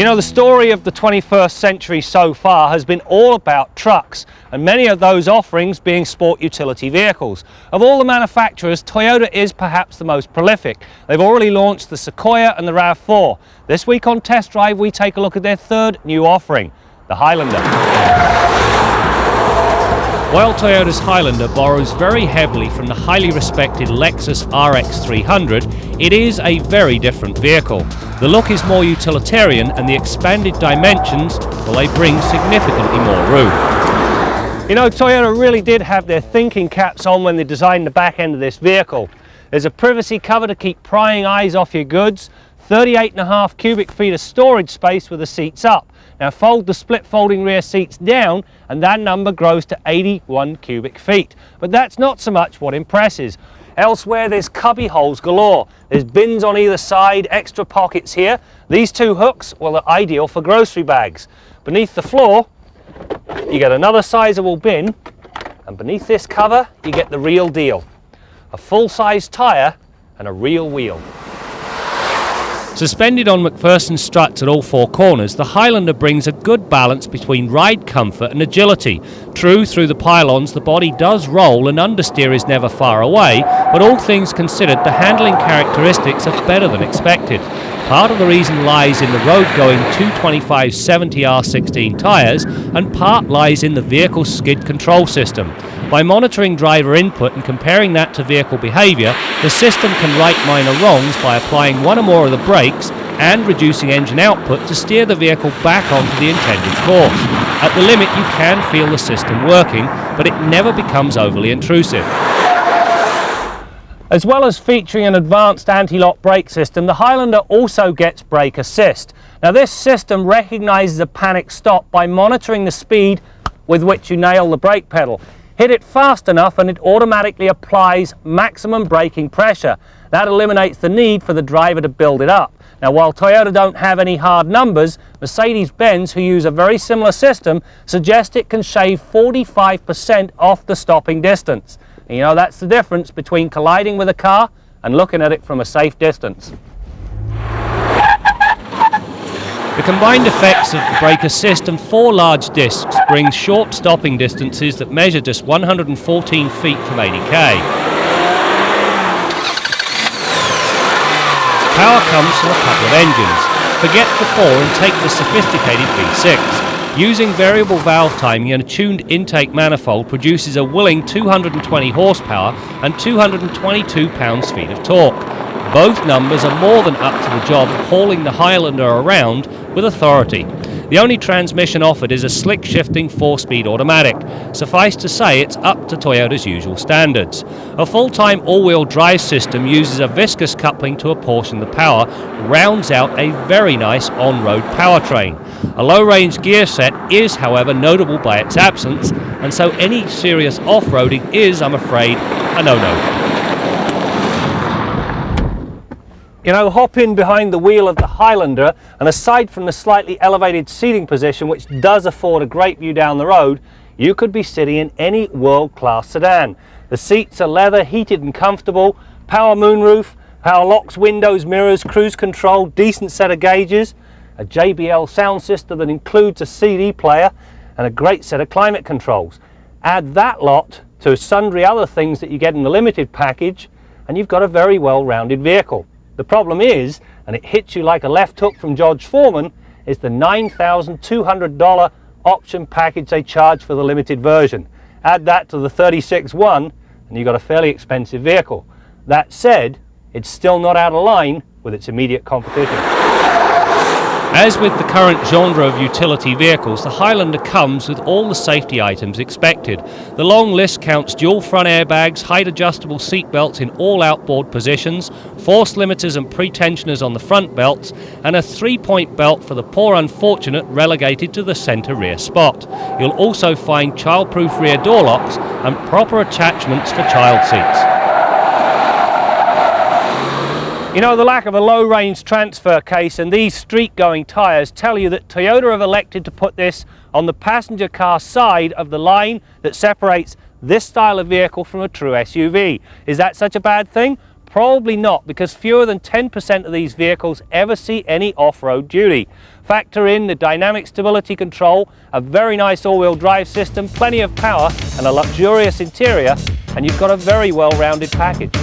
You know, the story of the 21st century so far has been all about trucks, and many of those offerings being sport utility vehicles. Of all the manufacturers, Toyota is perhaps the most prolific. They've already launched the Sequoia and the RAV4. This week on Test Drive we take a look at their third new offering, the Highlander. While Toyota's Highlander borrows very heavily from the highly respected Lexus RX 300, it is a very different vehicle. The look is more utilitarian and the expanded dimensions, well, they bring significantly more room. You know, Toyota really did have their thinking caps on when they designed the back end of this vehicle. There's a privacy cover to keep prying eyes off your goods, 38.5 cubic feet of storage space with the seats up. Now fold the split folding rear seats down and that number grows to 81 cubic feet. But that's not so much what impresses. Elsewhere there's cubby holes galore. There's bins on either side, extra pockets here. These two hooks, well, are ideal for grocery bags. Beneath the floor you get another sizable bin, and beneath this cover you get the real deal. A full-size tyre and a real wheel. Suspended on McPherson struts at all four corners, the Highlander brings a good balance between ride comfort and agility. True, through the pylons the body does roll and understeer is never far away, but all things considered, the handling characteristics are better than expected. Part of the reason lies in the road-going 225/70R16 tyres, and part lies in the vehicle's skid control system. By monitoring driver input and comparing that to vehicle behaviour, the system can right minor wrongs by applying one or more of the brakes and reducing engine output to steer the vehicle back onto the intended course. At the limit you can feel the system working, but it never becomes overly intrusive. As well as featuring an advanced anti-lock brake system, the Highlander also gets brake assist. Now this system recognises a panic stop by monitoring the speed with which you nail the brake pedal. Hit it fast enough and it automatically applies maximum braking pressure. That eliminates the need for the driver to build it up. Now while Toyota don't have any hard numbers, Mercedes-Benz, who use a very similar system, suggest it can shave 45% off the stopping distance. And you know, that's the difference between colliding with a car and looking at it from a safe distance. The combined effects of the brake assist and four large discs bring short stopping distances that measure just 114 feet from 80k. Power comes from a couple of engines. Forget the 4 and take the sophisticated V6. Using variable valve timing and a tuned intake manifold produces a willing 220 horsepower and 222 pounds-feet of torque. Both numbers are more than up to the job of hauling the Highlander around with authority. The only transmission offered is a slick shifting 4-speed automatic. Suffice to say it's up to Toyota's usual standards. A full-time all-wheel drive system uses a viscous coupling to apportion the power, rounds out a very nice on-road powertrain. A low-range gear set is, however, notable by its absence, and so any serious off-roading is, I'm afraid, a no-no. You know, hop in behind the wheel of the Highlander, and aside from the slightly elevated seating position, which does afford a great view down the road, you could be sitting in any world-class sedan. The seats are leather, heated and comfortable, power moonroof, power locks, windows, mirrors, cruise control, decent set of gauges, a JBL sound system that includes a CD player, and a great set of climate controls. Add that lot to sundry other things that you get in the limited package, and you've got a very well-rounded vehicle. The problem is, and it hits you like a left hook from George Foreman, is the $9,200 option package they charge for the limited version. Add that to the 36.1 and you've got a fairly expensive vehicle. That said, it's still not out of line with its immediate competition. As with the current genre of utility vehicles, the Highlander comes with all the safety items expected. The long list counts dual front airbags, height-adjustable seat belts in all outboard positions, force limiters and pretensioners on the front belts, and a 3-point belt for the poor unfortunate relegated to the centre rear spot. You'll also find child-proof rear door locks and proper attachments for child seats. You know, the lack of a low-range transfer case and these street-going tyres tell you that Toyota have elected to put this on the passenger car side of the line that separates this style of vehicle from a true SUV. Is that such a bad thing? Probably not, because fewer than 10% of these vehicles ever see any off-road duty. Factor in the dynamic stability control, a very nice all-wheel drive system, plenty of power and a luxurious interior, and you've got a very well-rounded package.